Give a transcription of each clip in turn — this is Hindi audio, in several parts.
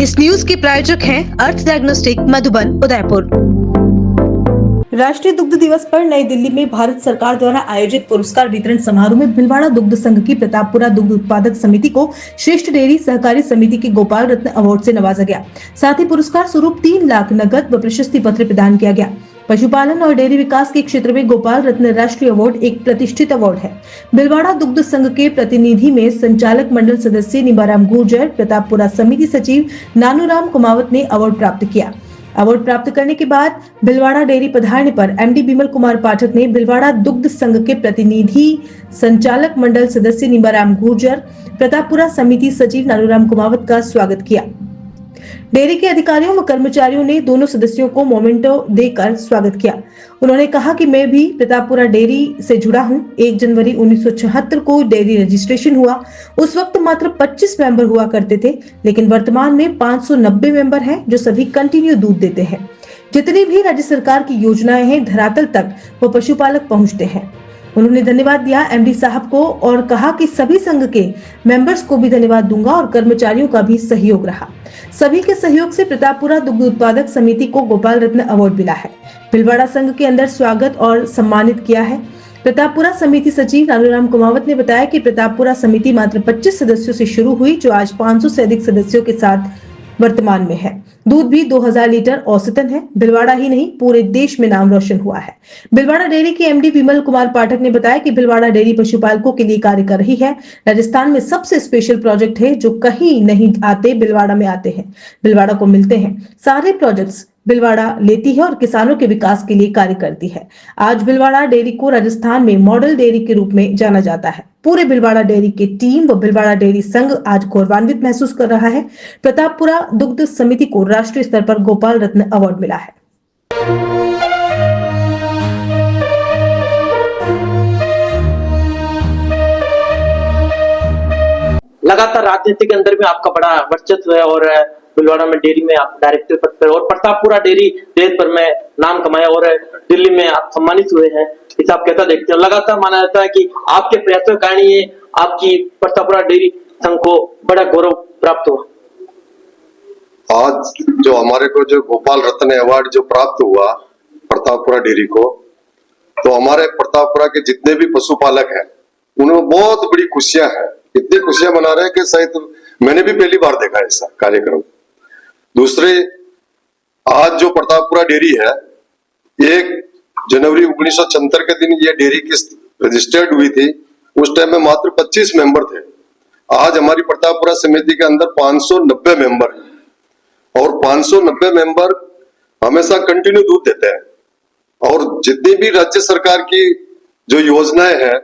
इस न्यूज के प्रायोजक हैं अर्थ डायग्नोस्टिक मधुबन उदयपुर। राष्ट्रीय दुग्ध दिवस पर नई दिल्ली में भारत सरकार द्वारा आयोजित पुरस्कार वितरण समारोह में भीलवाड़ा दुग्ध संघ की प्रतापपुरा दुग्ध उत्पादक समिति को श्रेष्ठ डेयरी सहकारी समिति के गोपाल रत्न अवार्ड से नवाजा गया। साथ ही पुरस्कार स्वरूप 3 लाख नकद व प्रशस्ति पत्र प्रदान किया गया। पशुपालन और डेयरी विकास के क्षेत्र में गोपाल रत्न राष्ट्रीय अवार्ड एक प्रतिष्ठित अवार्ड है। भीलवाड़ा दुग्ध संघ के प्रतिनिधि में संचालक मंडल सदस्य निबाराम गुर्जर, प्रतापपुरा समिति सचिव नानूराम कुमावत ने अवार्ड प्राप्त किया। अवार्ड प्राप्त करने के बाद भीलवाड़ा डेयरी पधारने पर एमडी बिमल कुमार पाठक ने भीलवाड़ा दुग्ध संघ के प्रतिनिधि संचालक मंडल सदस्य निबाराम गुर्जर, प्रतापपुरा समिति सचिव नानूराम कुमावत का स्वागत किया। डेयरी के अधिकारियों व कर्मचारियों ने दोनों सदस्यों को मोमेंटो देकर स्वागत किया। उन्होंने कहा कि मैं भी प्रतापपुरा डेयरी से जुड़ा हूं। 1 जनवरी 1976 को डेयरी रजिस्ट्रेशन हुआ। उस वक्त मात्र 25 मेंबर हुआ करते थे, लेकिन वर्तमान में 590 मेंबर हैं जो सभी कंटिन्यू दूध देते हैं। जितनी भी राज्य सरकार की योजनाएं हैं धरातल तक वो पशुपालक पहुंचते हैं। उन्होंने धन्यवाद दिया एमडी साहब को और कहा कि सभी संघ के मेंबर्स को भी धन्यवाद दूंगा और कर्मचारियों का भी सहयोग रहा। सभी के सहयोग से प्रतापपुरा दुग्ध उत्पादक समिति को गोपाल रत्न अवार्ड मिला है। भीलवाड़ा संघ के अंदर स्वागत और सम्मानित किया है। प्रतापपुरा समिति सचिव नानूराम कुमावत ने बताया कि प्रतापपुरा समिति मात्र 25 सदस्यों से शुरू हुई, जो आज 500 से अधिक सदस्यों के साथ वर्तमान में है। दूध भी 2000 लीटर औसतन है। भीलवाड़ा ही नहीं पूरे देश में नाम रोशन हुआ है। भीलवाड़ा डेयरी के एमडी विमल कुमार पाठक ने बताया कि भीलवाड़ा डेयरी पशुपालकों के लिए कार्य कर रही है। राजस्थान में सबसे स्पेशल प्रोजेक्ट है जो कहीं नहीं आते, भीलवाड़ा में आते हैं, भीलवाड़ा को मिलते हैं। सारे प्रोजेक्ट्स भीलवाड़ा लेती है और किसानों के विकास के लिए कार्य करती है। आज भीलवाड़ा डेयरी को राजस्थान में मॉडल डेयरी के रूप में जाना जाता है। पूरे भीलवाड़ा डेयरी की टीम व भीलवाड़ा डेयरी संघ आज गौरवान्वित महसूस कर रहा है। प्रतापपुरा दुग्ध समिति को राष्ट्रीय स्तर पर गोपाल रत्न अवार्ड मिला है। लगातार राजनीति के अंदर में आपका बड़ा वर्चस्व है और भीलवाड़ा में डेयरी में आप डायरेक्टर पद पर और प्रतापपुरा डेयरी देश भर में नाम कमाया और दिल्ली में आप सम्मानित हुए हैं। इसे आप कैसा देखते हैं? लगातार माना जाता है कि आपके प्रयासों के कारण ये आपकी प्रतापपुरा डेयरी संघ को बड़ा गौरव प्राप्त हुआ। आज जो हमारे को जो गोपाल रत्न अवार्ड जो प्राप्त हुआ प्रतापपुरा डेयरी को, तो हमारे प्रतापपुरा के जितने भी पशुपालक हैं उनमें बहुत बड़ी खुशियां हैं। इतनी खुशियां मना रहे हैं कि शायद मैंने भी पहली बार देखा ऐसा कार्यक्रम। दूसरे, आज जो प्रतापपुरा डेयरी है, 1 जनवरी 1976 के दिन ये डेयरी की रजिस्टर्ड हुई थी। उस टाइम में मात्र 25 मेंबर थे। आज हमारी प्रतापपुरा समिति के अंदर 590 मेंबर हैं और 590 मेंबर हमेशा कंटिन्यू दूध देते हैं। और जितनी भी राज्य सरकार की जो योजनाएं हैं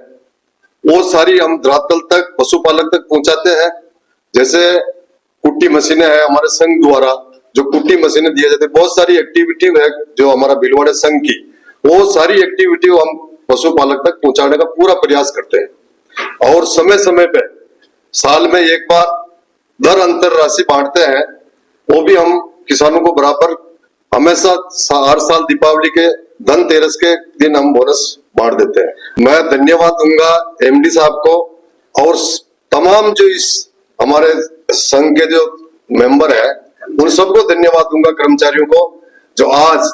वो सारी हम धरातल तक पशुपालक तक पहुंचाते हैं। जैसे कुट्टी मशीनें हैं हमारे संघ द्वारा, जो कुट्टी मशीनें दिया जाती है, बहुत सारी एक्टिविटी है जो हमारा भीलवाड़ा संघ की, वो सारी एक्टिविटी हम पशुपालक तक पहुंचाने का पूरा प्रयास करते हैं। और समय समय पे साल में एक बार दर अंतर राशि बांटते हैं, वो भी हम किसानों को बराबर हमेशा हर साल दीपावली के धनतेरस के दिन हम बोनस बांट देते हैं। मैं धन्यवाद दूंगा एमडी साहब को और तमाम जो इस हमारे संघ के जो मेंबर है उन सबको धन्यवाद दूंगा, कर्मचारियों को, जो आज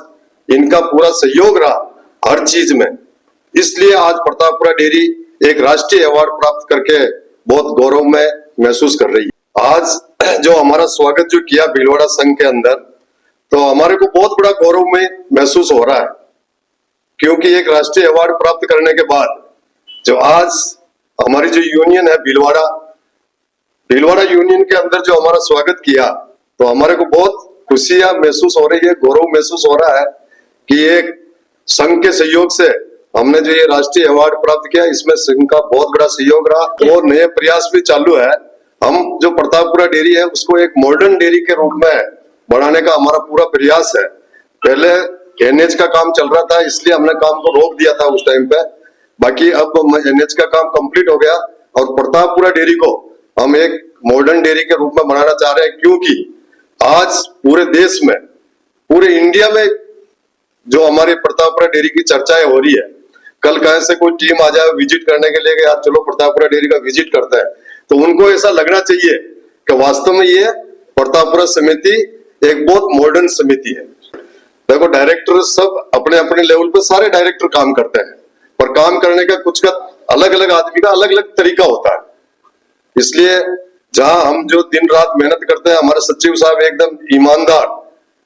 इनका पूरा सहयोग रहा हर चीज में। इसलिए आज प्रतापपुरा डेयरी एक राष्ट्रीय अवार्ड प्राप्त करके बहुत गौरव में महसूस कर रही है। आज जो हमारा स्वागत जो किया भीलवाड़ा संघ के अंदर, तो हमारे को बहुत बड़ा गौरव में महसूस हो रहा है, क्योंकि एक राष्ट्रीय अवार्ड प्राप्त करने के बाद जो आज हमारी जो यूनियन है भीलवाड़ा यूनियन के अंदर जो हमारा स्वागत किया, तो हमारे को बहुत खुशियां महसूस हो रही है, गौरव महसूस हो रहा है कि एक संघ के सहयोग से हमने जो ये राष्ट्रीय अवार्ड प्राप्त किया, इसमें संघ का बहुत बड़ा सहयोग रहा और नए प्रयास भी चालू है। हम जो प्रतापपुरा डेयरी है उसको एक मॉडर्न डेयरी के रूप में बढ़ाने का हमारा पूरा प्रयास है। पहले एनएच का काम चल रहा था, इसलिए हमने काम को रोक दिया था उस टाइम पे। बाकी अब एनएच का काम कंप्लीट हो गया और प्रतापपुरा डेयरी को हम एक मॉडर्न डेयरी के रूप में बनाना चाह रहे हैं, क्योंकि आज पूरे देश में, पूरे इंडिया में जो हमारे प्रतापपुरा डेयरी की चर्चाएं हो रही है, कल कहीं से कोई टीम आ जाए विजिट करने के लिए कि यार चलो प्रतापपुरा डेयरी का विजिट करते हैं, तो उनको ऐसा लगना चाहिए कि वास्तव में ये प्रतापपुरा समिति एक बहुत मॉडर्न समिति है। देखो डायरेक्टर सब अपने अपने लेवल पे सारे डायरेक्टर काम करते हैं, पर काम करने का कुछ का अलग अलग आदमी का अलग अलग तरीका होता है। इसलिए जहां हम जो दिन रात मेहनत करते हैं, हमारे सचिव साहब एकदम ईमानदार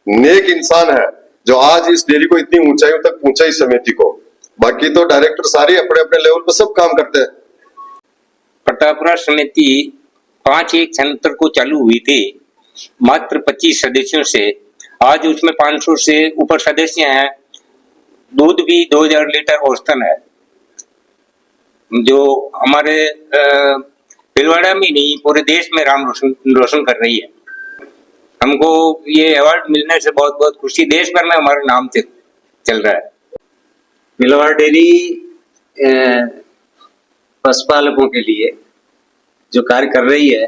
नेक इंसान है जो आज इस डेयरी को इतनी ऊंचाइयों तक पहुंचा इस समिति को। बाकी तो डायरेक्टर सारे अपने अपने लेवल पे सब काम करते हैं। प्रतापपुरा समिति 5/1/76 को चालू हुई थी मात्र 25 सदस्यों से। आज उसमें 500 से ऊपर सदस्य हैं। दूध भी 2000 लीटर औसतन है, जो हमारे भीलवाड़ा में नहीं पूरे देश में नाम रोशन कर रही है। हमको ये अवार्ड मिलने से बहुत बहुत खुशी, देश भर में हमारा नाम चल रहा है। भीलवाड़ा डेयरी पशुपालकों के लिए जो कार्य कर रही है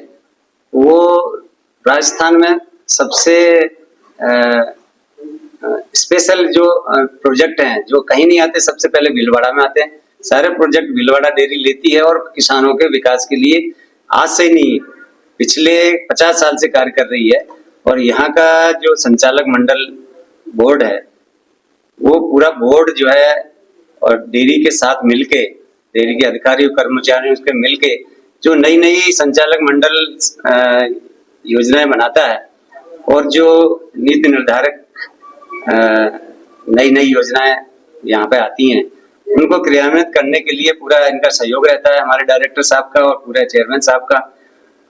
वो राजस्थान में सबसे स्पेशल जो प्रोजेक्ट हैं जो कहीं नहीं आते, सबसे पहले भीलवाड़ा में आते हैं। सारे प्रोजेक्ट भीलवाड़ा डेयरी लेती है और किसानों के विकास के लिए आज से ही नहीं पिछले 50 साल से कार्य कर रही है। और यहाँ का जो संचालक मंडल बोर्ड है वो पूरा बोर्ड जो है और डेयरी के साथ मिलके, डेयरी के अधिकारियों कर्मचारियों के मिलके जो नई नई संचालक मंडल योजनाएं बनाता है और जो नीति निर्धारक नई नई योजनाएं यहाँ पे आती हैं उनको क्रियान्वित करने के लिए पूरा इनका सहयोग रहता है, हमारे डायरेक्टर साहब का और पूरे चेयरमैन साहब का।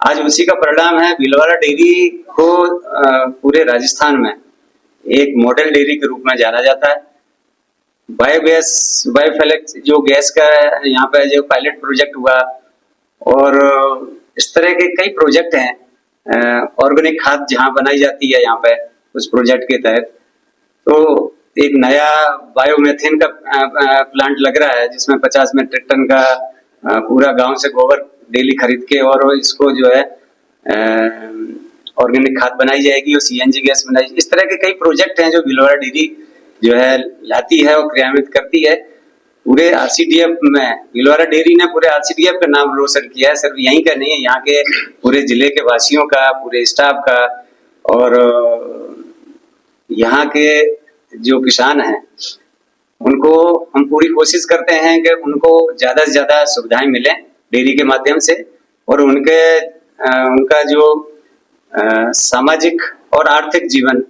आज उसी का परिणाम है भीलवाड़ा डेयरी को पूरे राजस्थान में एक मॉडल डेयरी के रूप में जाना जाता है। बायोगैस, बायोफ्लेक्स जो गैस का यहाँ पे जो पायलट प्रोजेक्ट हुआ और इस तरह के कई प्रोजेक्ट हैं। ऑर्गेनिक खाद जहाँ बनाई जाती है यहाँ पे उस प्रोजेक्ट के तहत, तो एक नया बायोमेथेन का प्लांट लग रहा है जिसमें 50 मेट्रिक टन का पूरा गांव से गोबर डेली खरीद के और इसको जो है ऑर्गेनिक खाद बनाई जाएगी और सीएनजी गैस बनाई जाएगी। इस तरह के कई प्रोजेक्ट हैं जो भीलवाड़ा डेयरी जो है लाती है और क्रियान्वित करती है। पूरे आरसीडीएफ में भीलवाड़ा डेयरी ने पूरे आरसीडीएफ का नाम रोशन किया है। सिर्फ यहीं का नहीं है, यहाँ के पूरे जिले के वासियों का, पूरे स्टाफ का और यहाँ के जो किसान हैं उनको हम पूरी कोशिश करते हैं कि उनको ज्यादा से ज्यादा सुविधाएं मिलें डेयरी के माध्यम से और उनका जो सामाजिक और आर्थिक जीवन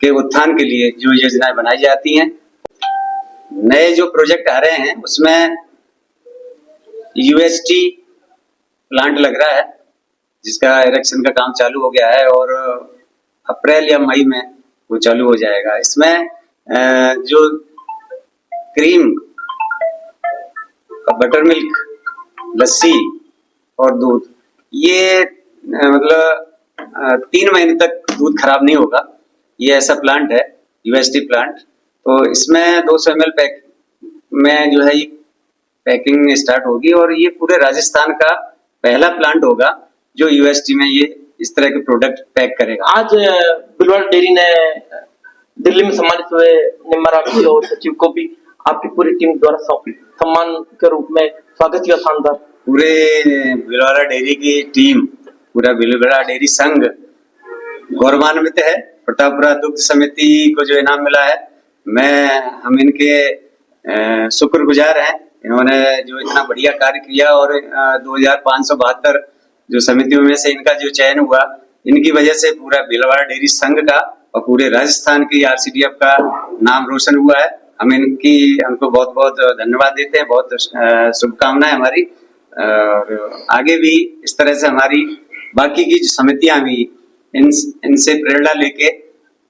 के उत्थान के लिए जो योजनाएं बनाई जाती हैं। नए जो प्रोजेक्ट आ रहे हैं उसमें यूएसटी प्लांट लग रहा है जिसका इरेक्शन का काम चालू हो गया है और अप्रैल या मई में वो चालू हो जाएगा। इसमें जो क्रीम, बटर मिल्क, लस्सी और दूध, ये मतलब 3 महीने तक दूध खराब नहीं होगा। ये ऐसा प्लांट है यूएसटी प्लांट। तो इसमें 200 ml पैक में जो है ये पैकिंग स्टार्ट होगी और ये पूरे राजस्थान का पहला प्लांट होगा जो यूएसटी में ये इस तरह के प्रोडक्ट पैक करेगा। आज भीलवाड़ा डेयरी ने दिल्ली में सम्मानित हुए निम्मा राठी और सचिव को भी आपकी पूरी टीम द्वारा सम्मान के रूप में स्वागत किया। शानदार। पूरे भीलवाड़ा डेयरी की टीम, पूरा भीलवाड़ा डेयरी संघ गौरवान्वित है। प्रतापपुरा दुग्ध समिति को जो इनाम मिला है, हम इनके शुक्रगुजार हैं। इन्होंने जो इतना बढ़िया कार्य किया और 2572 जो समितियों में से इनका जो चयन हुआ, इनकी वजह से पूरा भीलवाड़ा डेयरी संघ का और पूरे राजस्थान की आरसीडीएफ का नाम रोशन हुआ है। हम हमको बहुत बहुत धन्यवाद देते हैं, बहुत शुभकामनाएं हमारी। और आगे भी इस तरह से हमारी बाकी की जो समितियां भी इनसे प्रेरणा लेके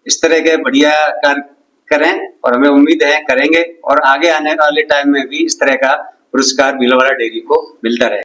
इस तरह के बढ़िया कार्य करें और हमें उम्मीद है करेंगे और आगे आने वाले टाइम में भी इस तरह का पुरस्कार भीलवाड़ा डेयरी को मिलता रहे।